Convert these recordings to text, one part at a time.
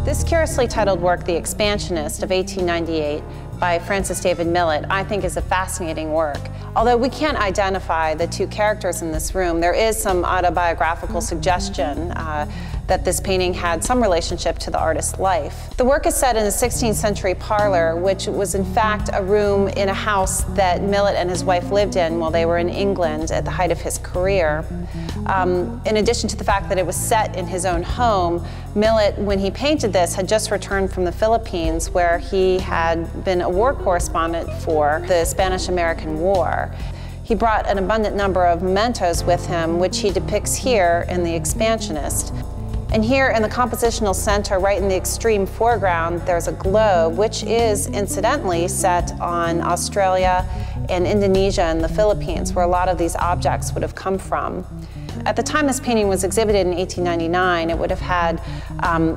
This curiously titled work, The Expansionist of 1898, by Francis David Millet, I think is a fascinating work. Although we can't identify the two characters in this room, there is some autobiographical suggestion that this painting had some relationship to the artist's life. The work is set in a 16th century parlor, which was in fact a room in a house that Millet and his wife lived in while they were in England at the height of his career. In addition to the fact that it was set in his own home, Millet, when he painted this, had just returned from the Philippines, where he had been a war correspondent for the Spanish-American War. He brought an abundant number of mementos with him, which he depicts here in The Expansionist. And here in the compositional center, right in the extreme foreground, there's a globe, which is incidentally set on Australia and Indonesia and the Philippines, where a lot of these objects would have come from. At the time this painting was exhibited in 1899, it would have had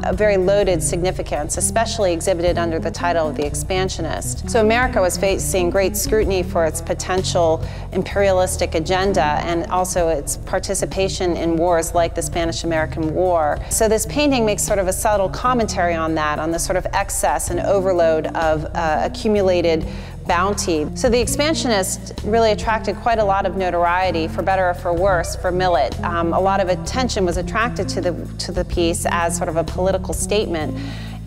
a very loaded significance, especially exhibited under the title of The Expansionist. So America was facing great scrutiny for its potential imperialistic agenda and also its participation in wars like the Spanish-American War. So this painting makes sort of a subtle commentary on that, on the sort of excess and overload of accumulated bounty. So The Expansionist really attracted quite a lot of notoriety, for better or for worse, for Millet. A lot of attention was attracted to the piece as sort of a political statement.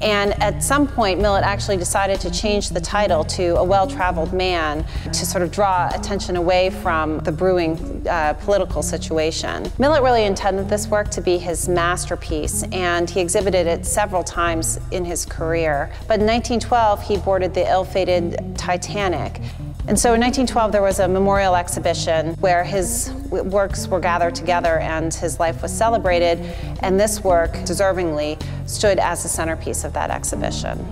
And at some point, Millet actually decided to change the title to A Well-Traveled Man to sort of draw attention away from the brewing political situation. Millet really intended this work to be his masterpiece, and he exhibited it several times in his career. But in 1912, he boarded the ill-fated Titanic. And so in 1912, there was a memorial exhibition where his works were gathered together and his life was celebrated, and this work, deservingly, stood as the centerpiece of that exhibition.